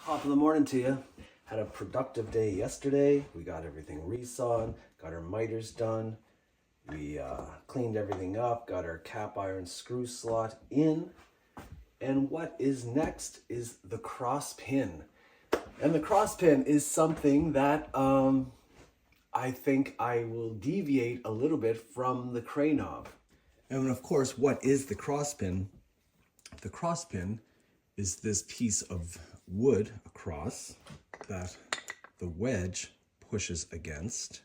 Top of the morning to you. Had a productive day yesterday. We got everything resawed, got our miters done. We cleaned everything up, got our cap iron screw slot in. And what is next is the cross pin. And the cross pin is something that I think I will deviate a little bit from the Krenov. And of course, what is the cross pin? The cross pin is this piece of wood across that the wedge pushes against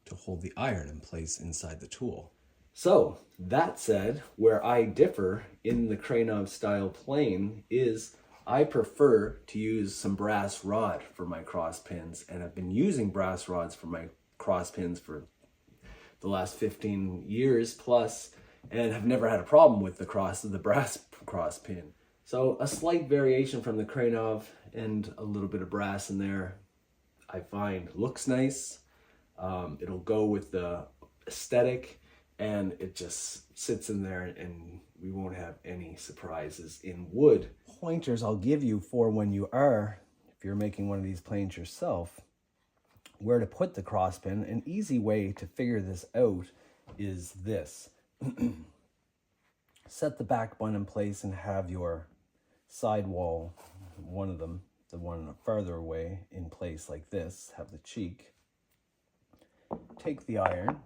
to hold the iron in place inside the tool. So that said, where I differ in the Krenov style plane is I prefer to use some brass rod for my cross pins, and I've been using brass rods for my cross pins for the last 15 years plus, and have never had a problem with the brass cross pin. So a slight variation from the Krenov and a little bit of brass in there, I find looks nice. It'll go with the aesthetic, and it just sits in there and we won't have any surprises in wood. Pointers I'll give you for when you are, if you're making one of these planes yourself, where to put the cross pin. An easy way to figure this out is this. Set the back one in place and have your sidewall, one of them, the one farther away, in place like this. Have the cheek. Take the iron,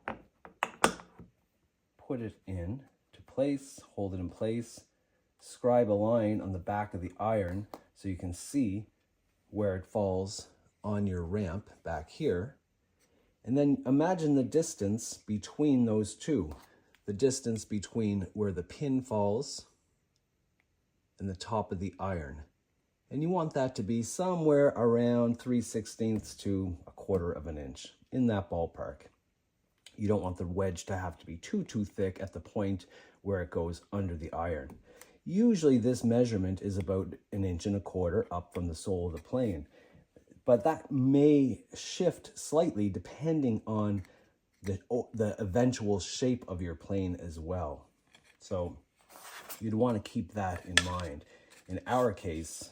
put it in to place, hold it in place, scribe a line on the back of the iron so you can see where it falls on your ramp back here. And then imagine the distance between those two. The distance between where the pin falls and the top of the iron. And you want that to be somewhere around 3/16 to 1/4 of an inch, in that ballpark. You don't want the wedge to have to be too thick at the point where it goes under the iron. Usually this measurement is about 1.25 inches up from the sole of the plane, but that may shift slightly depending on the eventual shape of your plane as well. So you'd want to keep that in mind. In our case,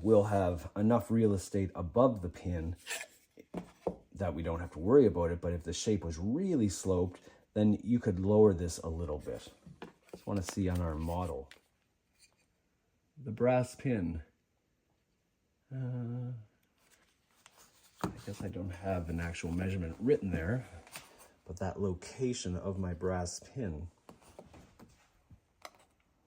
we'll have enough real estate above the pin that we don't have to worry about it, but if the shape was really sloped, then you could lower this a little bit. Just want to see on our model. The brass pin. I guess I don't have an actual measurement written there, but that location of my brass pin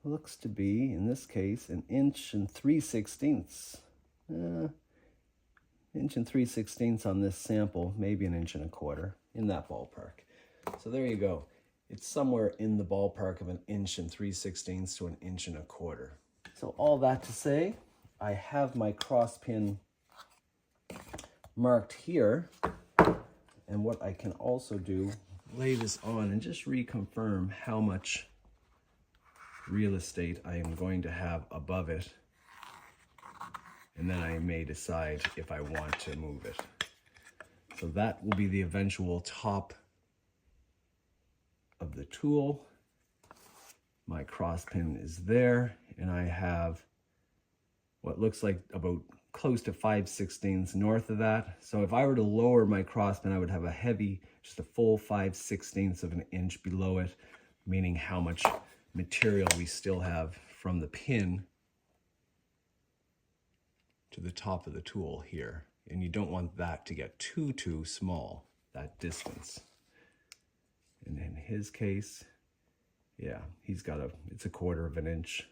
looks to be, in this case, 1 3/16. 1 3/16 on this sample, maybe 1.25 inches, in that ballpark. So there you go. It's somewhere in the ballpark of 1 3/16 to 1.25 inches. So all that to say, I have my cross pin marked here, and what I can also do, lay this on and just reconfirm how much real estate I am going to have above it, and then I may decide if I want to move it. So that will be the eventual top of the tool. My cross pin is there, and I have what looks like about close to 5/16 north of that. So if I were to lower my cross pin, I would have just a full 5/16 of an inch below it, meaning how much material we still have from the pin to the top of the tool here. And you don't want that to get too small, that distance. And in his case, yeah, it's 1/4 of an inch.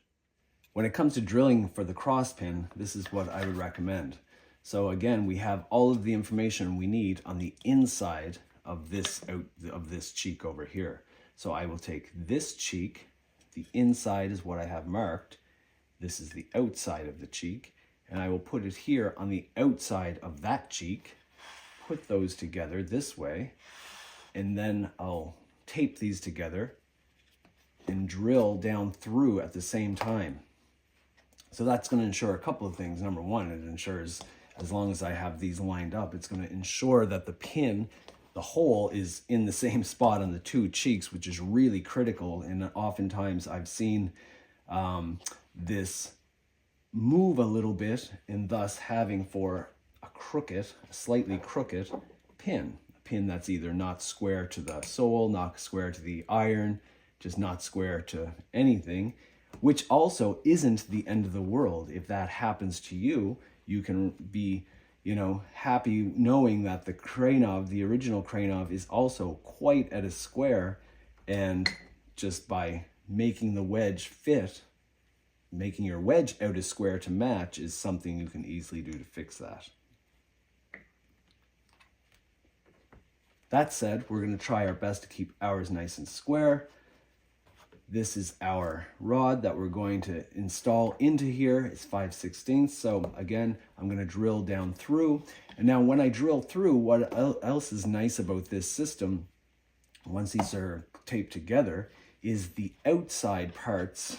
When it comes to drilling for the cross pin, this is what I would recommend. So again, we have all of the information we need on the inside of this cheek over here. So I will take this cheek, the inside is what I have marked. This is the outside of the cheek, and I will put it here on the outside of that cheek, put those together this way, and then I'll tape these together and drill down through at the same time. So that's going to ensure a couple of things. Number one, it ensures, as long as I have these lined up, it's going to ensure that the pin, the hole, is in the same spot on the two cheeks, which is really critical. And oftentimes I've seen this move a little bit, and thus having for a slightly crooked pin. A pin that's either not square to the sole, not square to the iron, just not square to anything, which also isn't the end of the world. If that happens to you, you can be, happy knowing that the Krenov, the original Krenov, is also quite at a square, and just by making the wedge fit, making your wedge out a square to match is something you can easily do to fix that. That said, we're going to try our best to keep ours nice and square. This is our rod that we're going to install into here. It's 5/16. So again, I'm going to drill down through. And now when I drill through, what else is nice about this system, once these are taped together, is the outside parts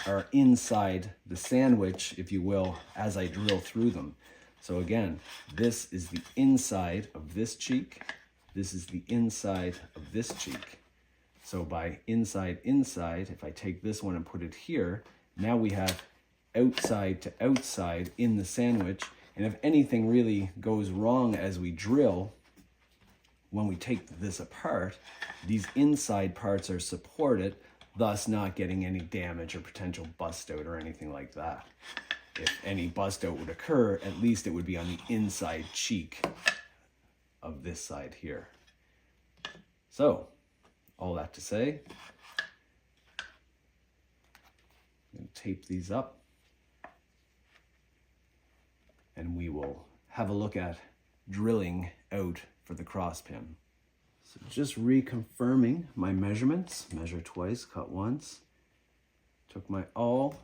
are inside the sandwich, if you will, as I drill through them. So again, this is the inside of this cheek. This is the inside of this cheek. So by inside, if I take this one and put it here, now we have outside to outside in the sandwich. And if anything really goes wrong as we drill, when we take this apart, these inside parts are supported, thus not getting any damage or potential bust out or anything like that. If any bust out would occur, at least it would be on the inside cheek of this side here. So, all that to say, I'm going to tape these up, and we will have a look at drilling out for the cross pin. So just reconfirming my measurements, measure twice, cut once, took my awl,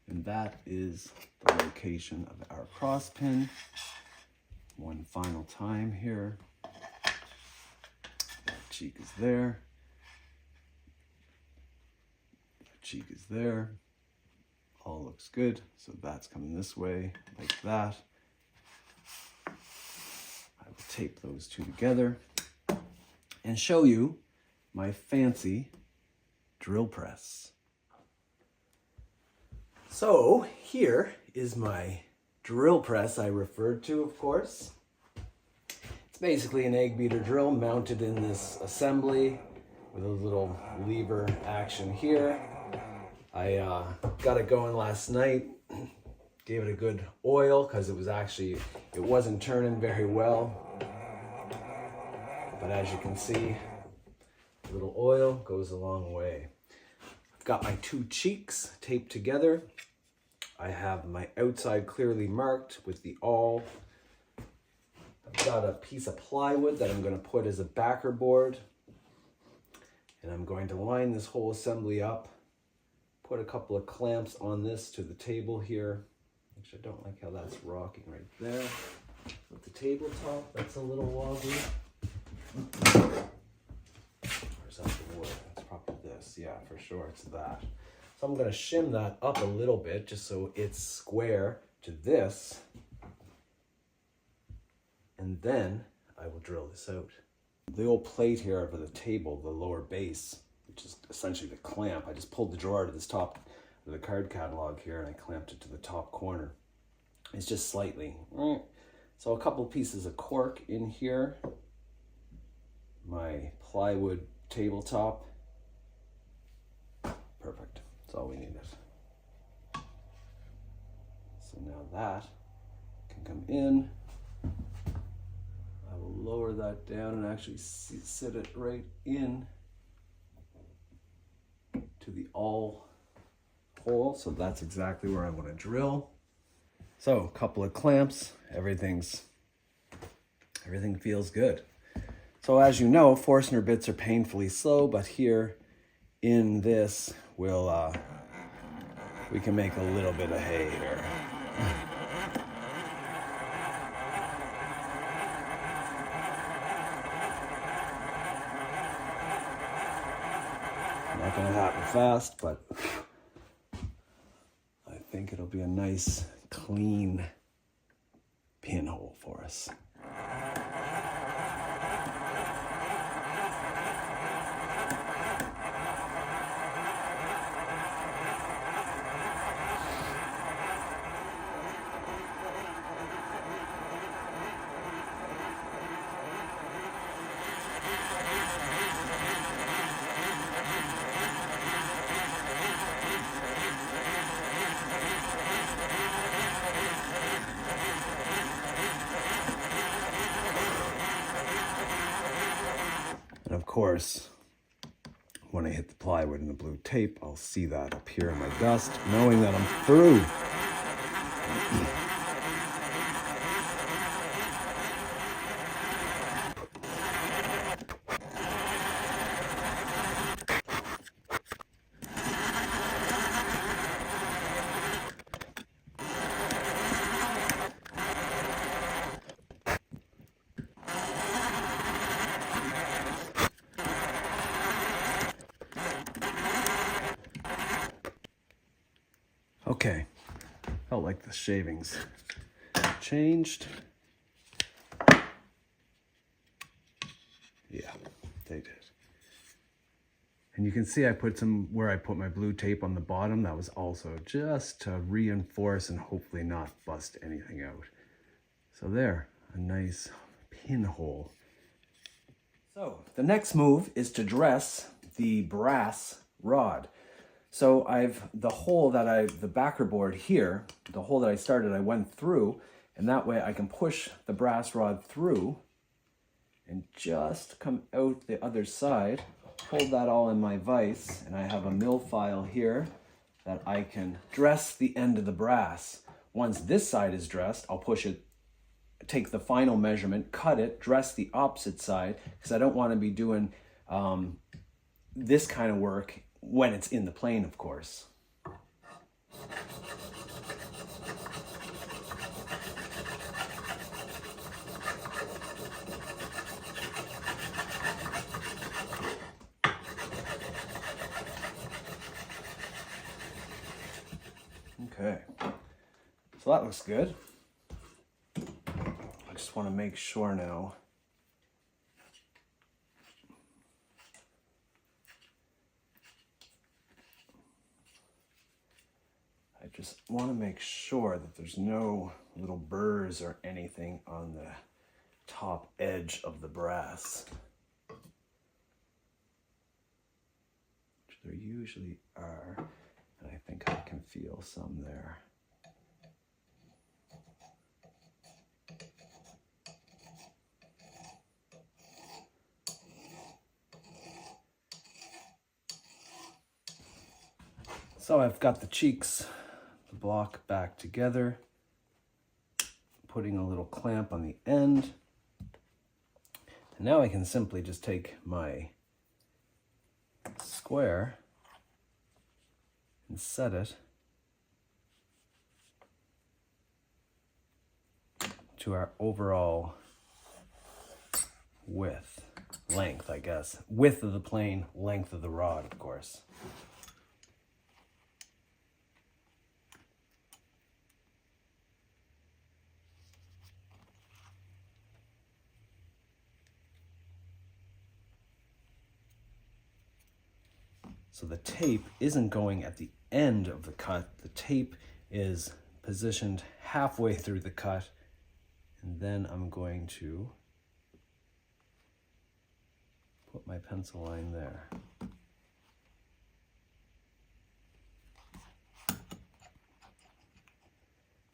and that is the location of our cross pin. One final time here. That cheek is there. That cheek is there. All looks good. So that's coming this way, like that. I will tape those two together and show you my fancy drill press. So here is my drill press I referred to, of course. It's basically an egg beater drill mounted in this assembly with a little lever action here. I got it going last night, gave it a good oil because it wasn't turning very well. But as you can see, a little oil goes a long way. I've got my two cheeks taped together. I have my outside clearly marked with the awl. I've got a piece of plywood that I'm going to put as a backer board. And I'm going to line this whole assembly up. Put a couple of clamps on this to the table here. Actually, I don't like how that's rocking right there. With the tabletop, that's a little wobbly. Where's that the wood? It's probably this. Yeah, for sure, it's that. So I'm going to shim that up a little bit just so it's square to this. And then I will drill this out. The old plate here over the table, the lower base, which is essentially the clamp. I just pulled the drawer to this top of the card catalog here and I clamped it to the top corner. It's just slightly. So a couple pieces of cork in here. My plywood tabletop. Perfect. That's all we needed. So now that can come in. I will lower that down and actually sit it right in to the awl hole. So that's exactly where I want to drill. So a couple of clamps, everything feels good. So as you know, Forstner bits are painfully slow, but here in this, we can make a little bit of hay here. Not gonna happen fast, but I think it'll be a nice, clean pinhole for us. And of course, when I hit the plywood and the blue tape, I'll see that appear in my dust, knowing that I'm through. Okay, felt like the shavings changed. Yeah, they did. And you can see I put where I put my blue tape on the bottom. That was also just to reinforce and hopefully not bust anything out. So there, a nice pinhole. So the next move is to dress the brass rod. So the backer board here, the hole that I started, I went through, and that way I can push the brass rod through and just come out the other side, hold that all in my vise, and I have a mill file here that I can dress the end of the brass. Once this side is dressed, I'll push it, take the final measurement, cut it, dress the opposite side, because I don't want to be doing this kind of work when it's in the plane, of course. Okay, so that looks good. I just want to make sure now. I just want to make sure that there's no little burrs or anything on the top edge of the brass, which there usually are, and I think I can feel some there. So I've got the cheeks, the block back together, putting a little clamp on the end. And now I can simply just take my square and set it to our overall length, I guess. Width of the plane, length of the rod, of course. So the tape isn't going at the end of the cut. The tape is positioned halfway through the cut, and then I'm going to put my pencil line there.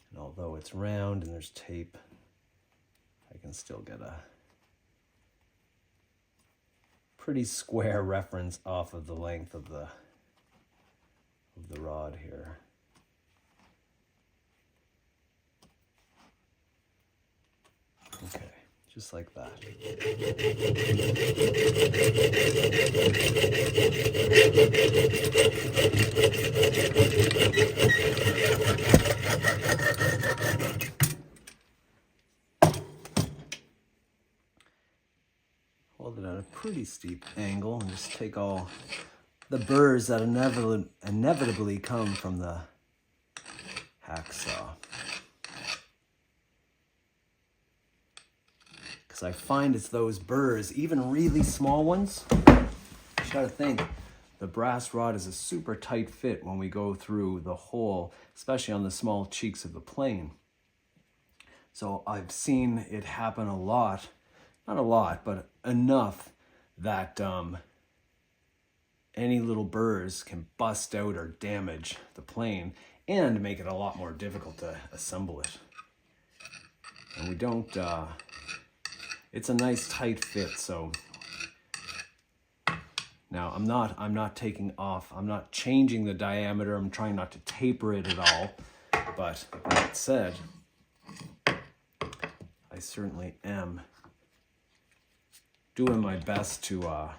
And although it's round and there's tape, I can still get a pretty square reference off of the length of the rod here. Okay, just like that. Hold it at a pretty steep angle and just take all the burrs that inevitably come from the hacksaw. Because I find it's those burrs, even really small ones. You gotta think, the brass rod is a super tight fit when we go through the hole, especially on the small cheeks of the plane. So I've seen it happen a lot. Not a lot, but enough that any little burrs can bust out or damage the plane and make it a lot more difficult to assemble it. And we don't, it's a nice tight fit, so Now I'm not taking off, I'm not changing the diameter, I'm trying not to taper it at all, but that said, I certainly am doing my best to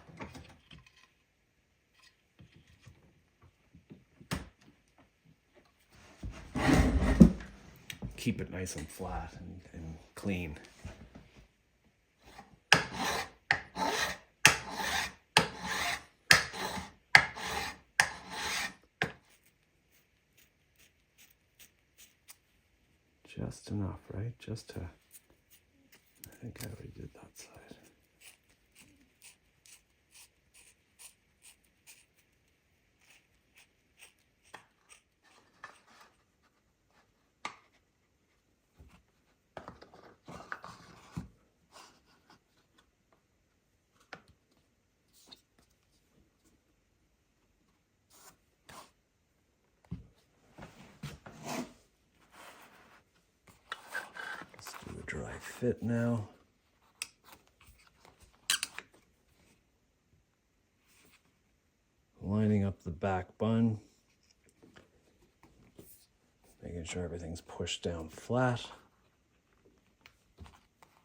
keep it nice and flat and clean. Just enough, right? Just to, I think I already did that side. Dry fit now. Lining up the back bun. Making sure everything's pushed down flat,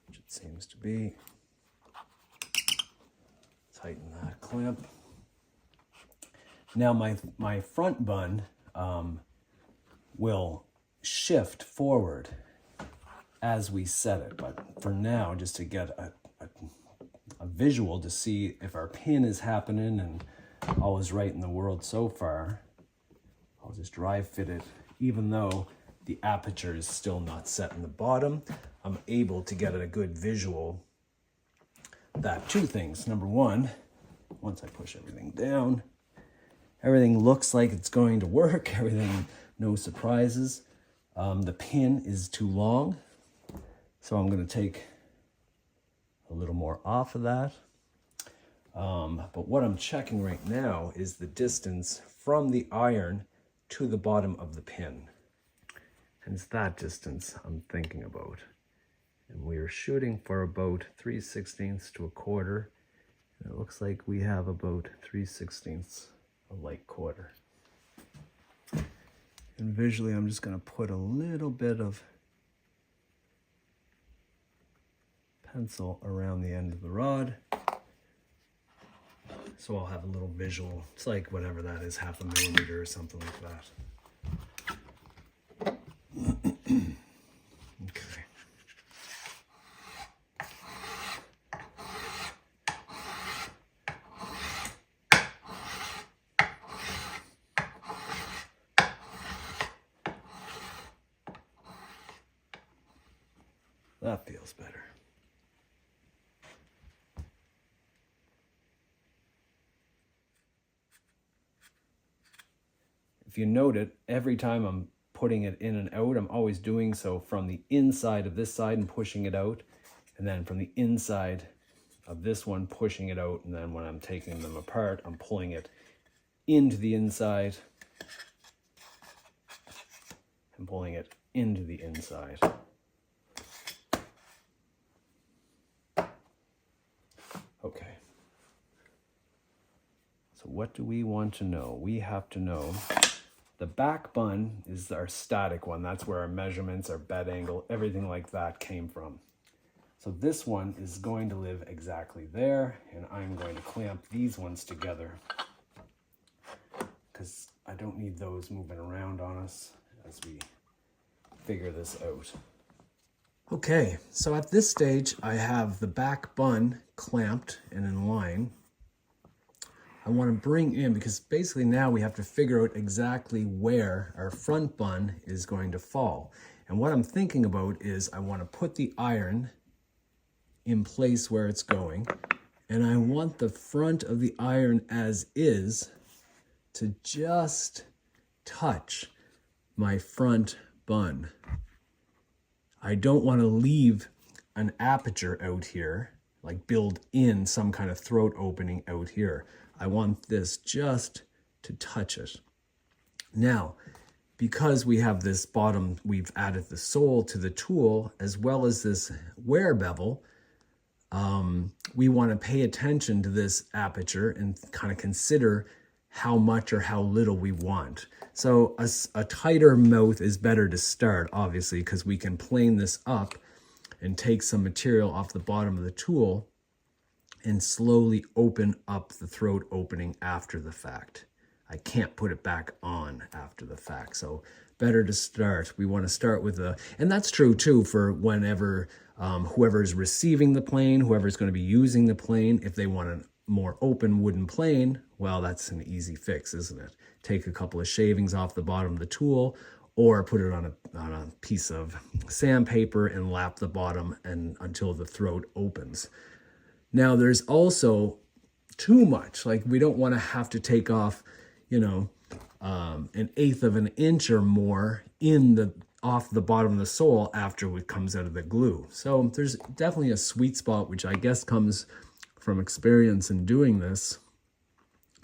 which it seems to be. Tighten that clamp. Now my front bun will shift forward as we set it, but for now, just to get a visual to see if our pin is happening and all is right in the world so far, I'll just dry fit it. Even though the aperture is still not set in the bottom, I'm able to get a good visual that two things. Number one, once I push everything down, everything looks like it's going to work, everything, no surprises. The pin is too long, so I'm going to take a little more off of that. But what I'm checking right now is the distance from the iron to the bottom of the pin. And it's that distance I'm thinking about. And we are shooting for about 3/16 to a quarter. And it looks like we have about 3/16, a light quarter. And visually, I'm just going to put a little bit of pencil around the end of the rod. So I'll have a little visual. It's like whatever that is, 1/2 millimeter or something like that. Okay. That feels better. If you note it, every time I'm putting it in and out, I'm always doing so from the inside of this side and pushing it out, and then from the inside of this one, pushing it out, and then when I'm taking them apart, I'm pulling it into the inside and pulling it into the inside. Okay. So what do we want to know? We have to know the back bun is our static one. That's where our measurements, our bed angle, everything like that came from. So this one is going to live exactly there, and I'm going to clamp these ones together because I don't need those moving around on us as we figure this out. Okay, so at this stage, I have the back bun clamped and in line. I want to bring in, because basically now we have to figure out exactly where our front bun is going to fall. And what I'm thinking about is I want to put the iron in place where it's going, and I want the front of the iron as is to just touch my front bun. I don't want to leave an aperture out here, like build in some kind of throat opening out here. I want this just to touch it. Now, because we have this bottom, we've added the sole to the tool as well as this wear bevel, we want to pay attention to this aperture and kind of consider how much or how little we want. So a tighter mouth is better to start, obviously, because we can plane this up and take some material off the bottom of the tool and slowly open up the throat opening after the fact. I can't put it back on after the fact, so better to start. We want to start with and that's true too for whenever whoever is receiving the plane, whoever is going to be using the plane, if they want a more open wooden plane, well, that's an easy fix, isn't it? Take a couple of shavings off the bottom of the tool, or put it on a piece of sandpaper and lap the bottom and until the throat opens. Now, there's also too much. Like, we don't want to have to take off, an 1/8 of an inch or more off the bottom of the sole after it comes out of the glue. So there's definitely a sweet spot, which I guess comes from experience in doing this.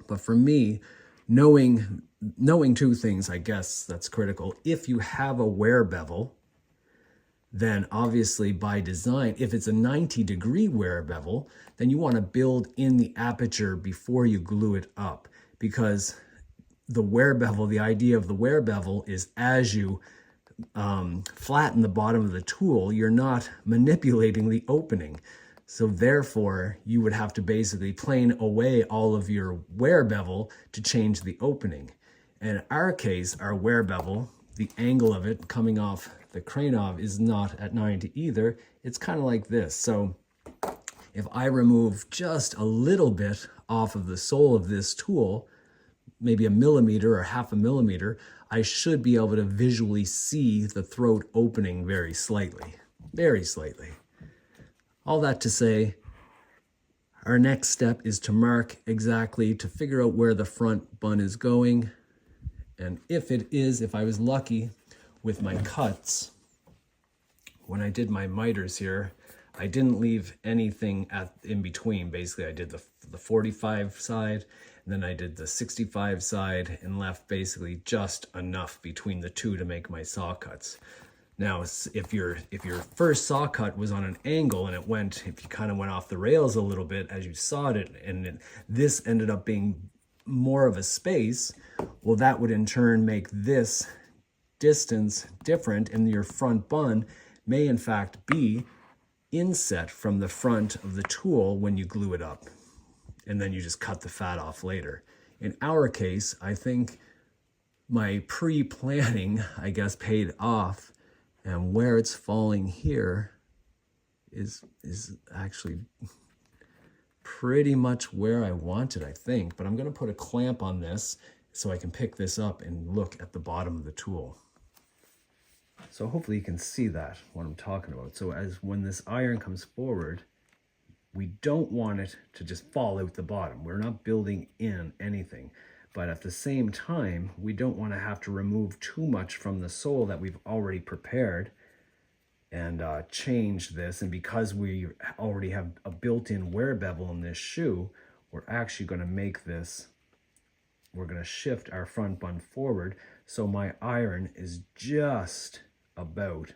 But for me, knowing two things, I guess that's critical. If you have a wear bevel, then obviously by design, if it's a 90-degree wear bevel, then you want to build in the aperture before you glue it up, because the wear bevel, the idea of the wear bevel is as you flatten the bottom of the tool, you're not manipulating the opening. So therefore, you would have to basically plane away all of your wear bevel to change the opening. In our case, our wear bevel, the angle of it coming off the Krenov is not at 90 either. It's kind of like this. So if I remove just a little bit off of the sole of this tool, maybe 1 millimeter or 0.5 millimeter, I should be able to visually see the throat opening very slightly, very slightly. All that to say, our next step is to mark exactly, to figure out where the front bun is going. And if I was lucky with my cuts, when I did my miters here, I didn't leave anything in between. Basically, I did the 45 side, and then I did the 65 side, and left basically just enough between the two to make my saw cuts. Now, if your first saw cut was on an angle and if you kind of went off the rails a little bit as you sawed it, and this ended up being more of a space, well, that would in turn make this distance different, and your front bun may in fact be inset from the front of the tool when you glue it up, and then you just cut the fat off later. In our case, I think my pre-planning, I guess, paid off, and where it's falling here is actually pretty much where I want it, I think. But I'm going to put a clamp on this so I can pick this up and look at the bottom of the tool. So hopefully you can see that, what I'm talking about. So when this iron comes forward, we don't want it to just fall out the bottom. We're not building in anything. But at the same time, we don't want to have to remove too much from the sole that we've already prepared and change this. And because we already have a built-in wear bevel in this shoe, we're actually going to make this, we're going to shift our front bun forward. So my iron is just about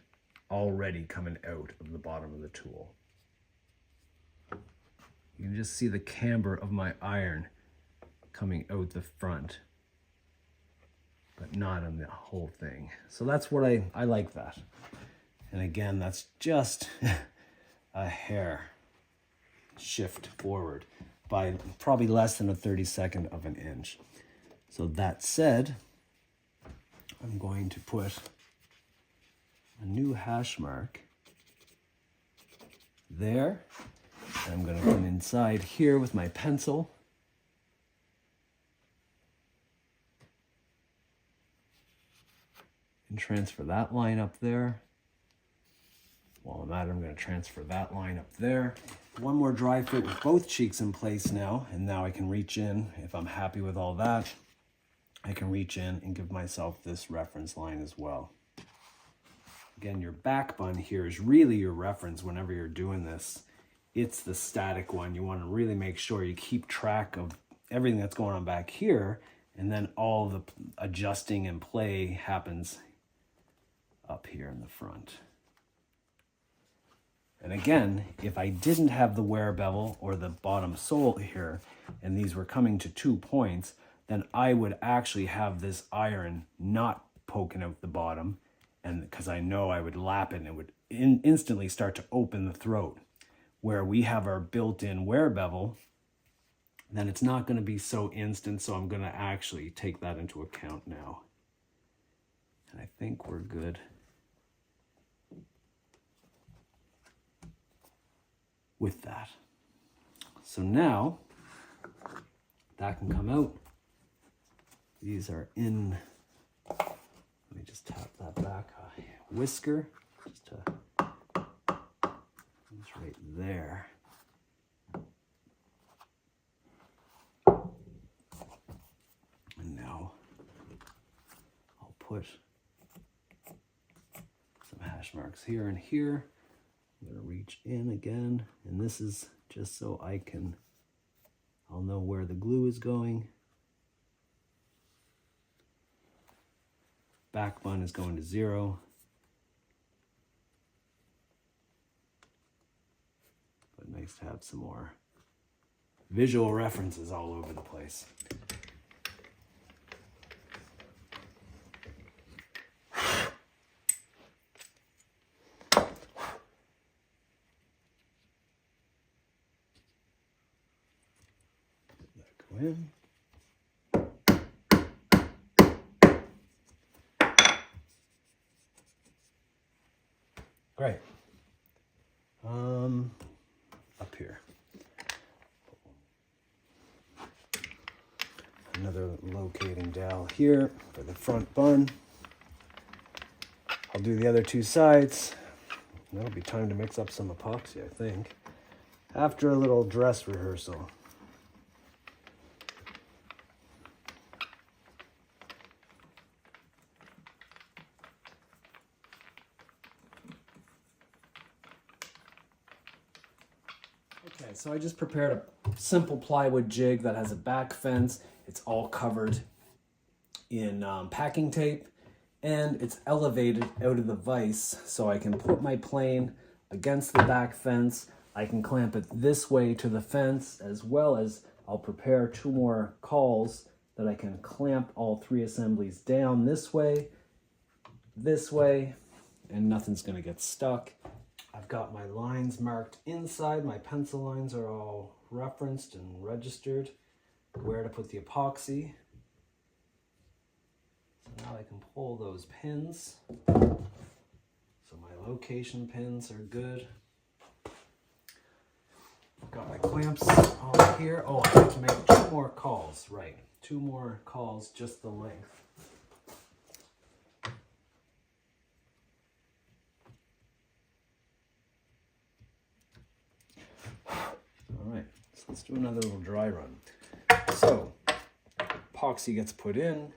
already coming out of the bottom of the tool. You can just see the camber of my iron coming out the front, but not on the whole thing. So that's what I like that. And again, that's just a hair shift forward by probably less than a 32nd of an inch. So that said, I'm going to put a new hash mark there. And I'm going to come inside here with my pencil. And transfer that line up there. While I'm at it, I'm going to transfer that line up there. One more dry fit with both cheeks in place now. And now I can reach in. If I'm happy with all that, I can reach in and give myself this reference line as well. Again, your back bun here is really your reference whenever you're doing this. It's the static one. You want to really make sure you keep track of everything that's going on back here, and then all the adjusting and play happens up here in the front. And again, if I didn't have the wear bevel or the bottom sole here, and these were coming to 2 points, then I would actually have this iron not poking out the bottom, and because I know I would lap it and it would instantly start to open the throat. Where we have our built-in wear bevel, then it's not going to be so instant, so I'm going to actually take that into account now. And I think we're good. With that. So now that can come out. These are in, let me just tap that back a whisker, just to, it's right there. And now I'll put some hash marks here and here. I'm going to reach in again, and this is just so I'll know where the glue is going. Back bun is going to 0. But nice to have some more visual references all over the place. In. Great. Up here. Another locating dowel here for the front bun. I'll do the other 2 sides. That'll be time to mix up some epoxy, I think, after a little dress rehearsal. Okay, so I just prepared a simple plywood jig that has a back fence. It's all covered in packing tape, and it's elevated out of the vise, so I can put my plane against the back fence. I can clamp it this way to the fence, as well as I'll prepare 2 more cauls that I can clamp all 3 assemblies down this way, and nothing's going to get stuck. I've got my lines marked inside. My pencil lines are all referenced and registered. Where to put the epoxy. So now I can pull those pins. So my location pins are good. I've got my clamps all here. Oh, I have to make 2 more cauls. Right, 2 more cauls, just the length. Alright, so let's do another little dry run. So, epoxy gets put in.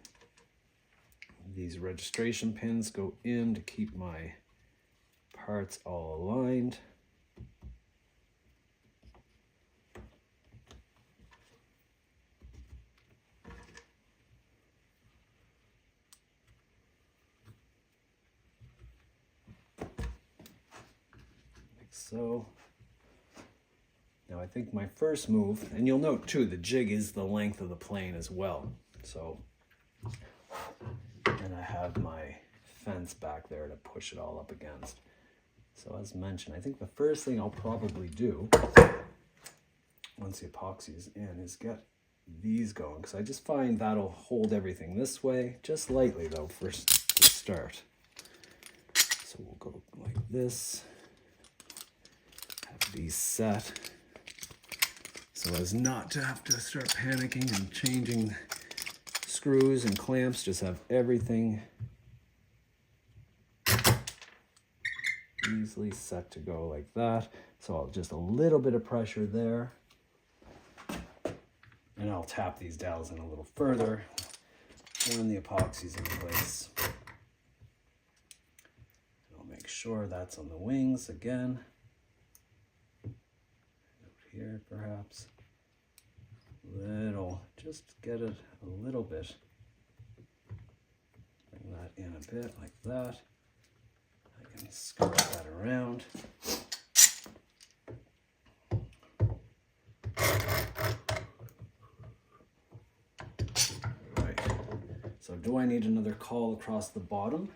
These registration pins go in to keep my parts all aligned. Like so. Now I think my first move, and you'll note too, the jig is the length of the plane as well. So, and I have my fence back there to push it all up against. So as mentioned, I think the first thing I'll probably do, once the epoxy is in, is get these going. Because I just find that'll hold everything this way, just lightly though, first to start. So we'll go like this, have these set, so as not to have to start panicking and changing screws and clamps. Just have everything easily set to go like that. So I'll just a little bit of pressure there, and I'll tap these dowels in a little further when the epoxy's in place. And I'll make sure that's on the wings again. Out here perhaps. Little, just get it a little bit. Bring that in a bit like that. I can scoop that around. do I need another caul across the bottom?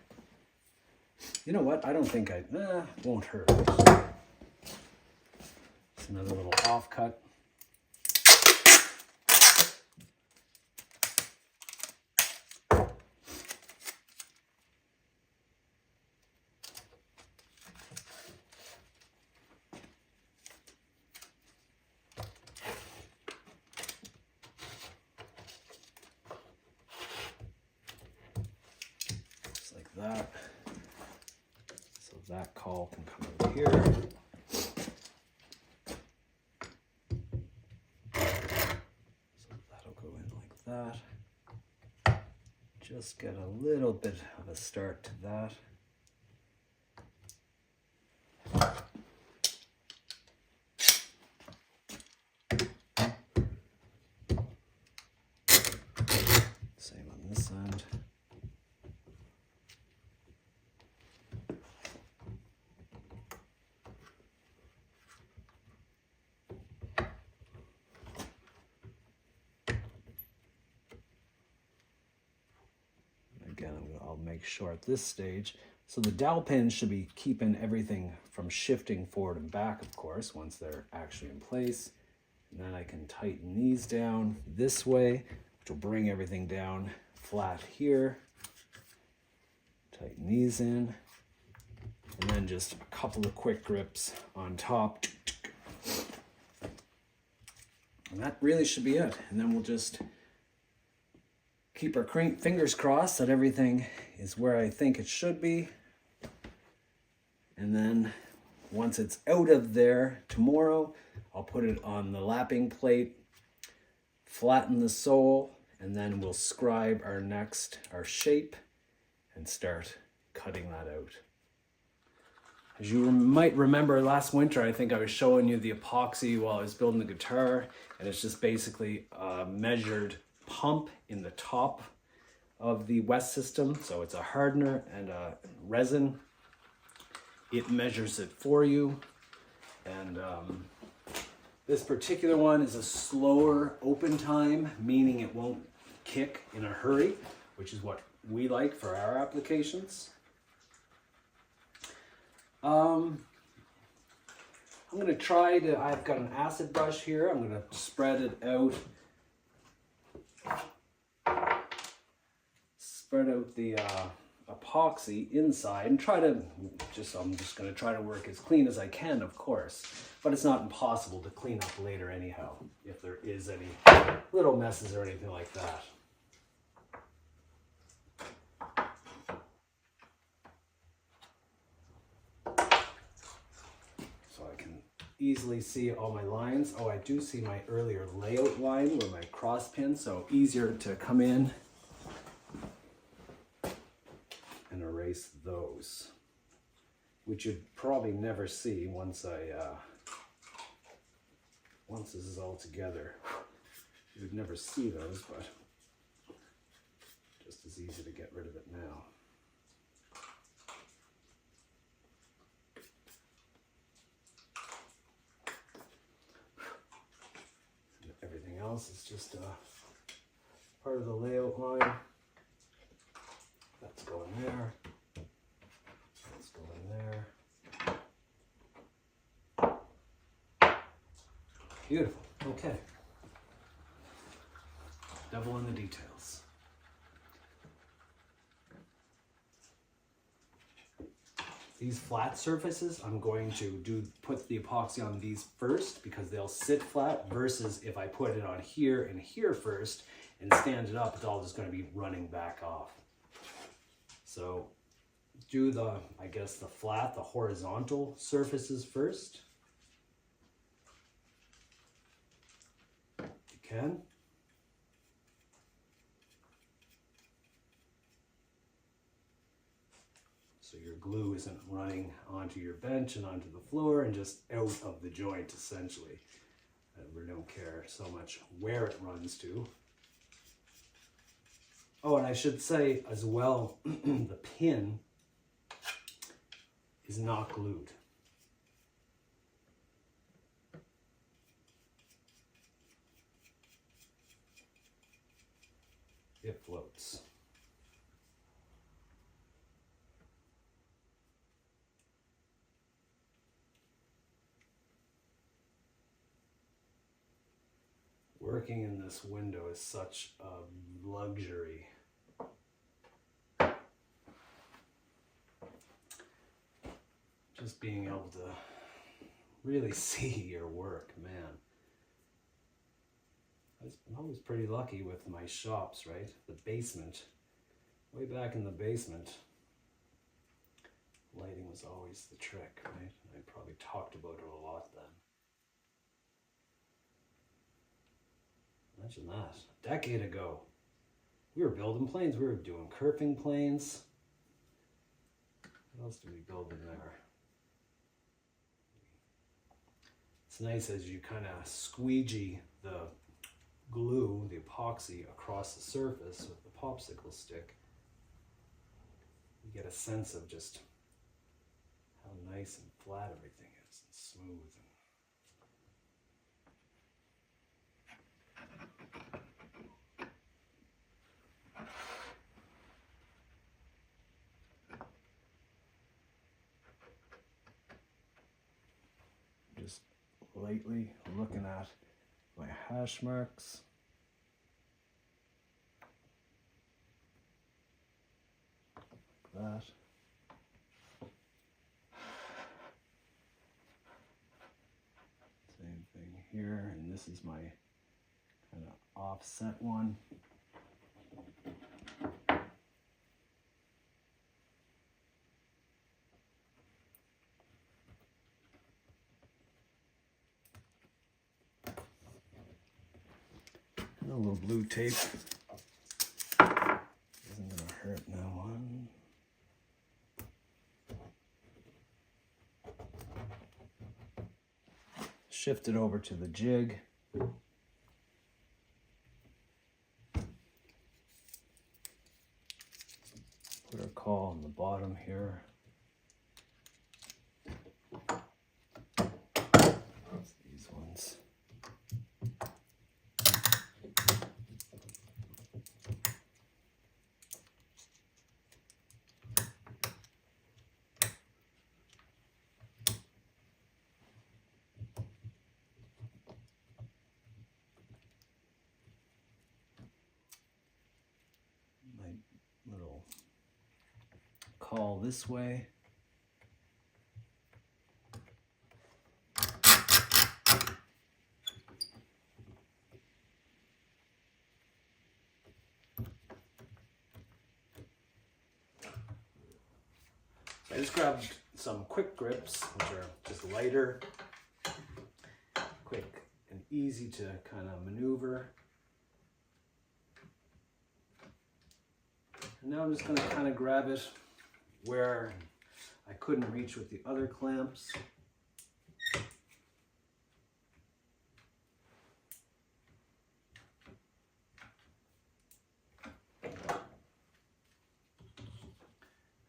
You know what? I don't think won't hurt. It's another little offcut. Just like that. So that caul can come out here. That. Just get a little bit of a start to that. Same on this end. Again, I'll make sure at this stage. So the dowel pins should be keeping everything from shifting forward and back, of course, once they're actually in place. And then I can tighten these down this way, which will bring everything down flat here. Tighten these in. And then just a couple of quick grips on top. And that really should be it. And then we'll just keep our fingers crossed that everything is where I think it should be. And then once it's out of there tomorrow, I'll put it on the lapping plate, flatten the sole, and then we'll scribe our shape and start cutting that out. As you might remember last winter, I think I was showing you the epoxy while I was building the guitar, and it's just basically a measured pump in the top of the West system. So it's a hardener and a resin. It measures it for you. And this particular one is a slower open time, meaning it won't kick in a hurry, which is what we like for our applications. I'm going to try to, I've got an acid brush here. I'm going to spread it out. Spread out the epoxy inside and try to I'm just going to try to work as clean as I can, of course, but it's not impossible to clean up later anyhow, if there is any little messes or anything like that. So I can easily see all my lines. Oh, I do see my earlier layout line where my cross pin, so easier to come in and erase those, which you'd probably never see once once this is all together. You would never see those, but just as easy to get rid of it now. And everything else is just part of the layout line. That's going there. That's going there. Beautiful. Okay. Devil in the details. These flat surfaces, I'm going to put the epoxy on these first because they'll sit flat, versus if I put it on here and here first and stand it up, it's all just going to be running back off. So do the horizontal surfaces first. If you can. So your glue isn't running onto your bench and onto the floor and just out of the joint, essentially. We don't care so much where it runs to. Oh, and I should say as well, the pin is not glued. It floats. Working in this window is such a luxury. Just being able to really see your work, man. I was pretty lucky with my shops, right? The basement, way back in the basement, lighting was always the trick, right? I probably talked about it a lot then. Imagine that, a decade ago. We were building planes, we were doing curving planes. What else did we build in there? It's nice as you kind of squeegee the glue, the epoxy, across the surface with the popsicle stick. You get a sense of just how nice and flat everything is, and smooth. Just lately looking at my hash marks. Like that. Same thing here, and this is my kind of offset one. A little blue tape isn't gonna hurt no one. Shift it over to the jig. Put our call on the bottom here. That's these ones. Little call this way. So I just grabbed some quick grips, which are just lighter, quick and easy to kind of maneuver. And now I'm just going to kind of grab it where I couldn't reach with the other clamps.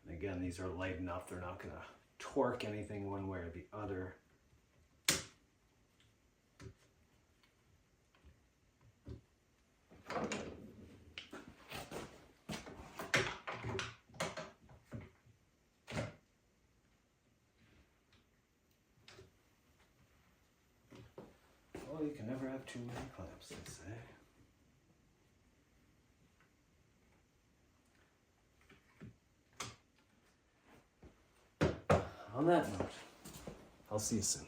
And again, these are light enough, they're not going to torque anything one way or the other. Well, you can never have too many clamps, they say. On that note, I'll see you soon.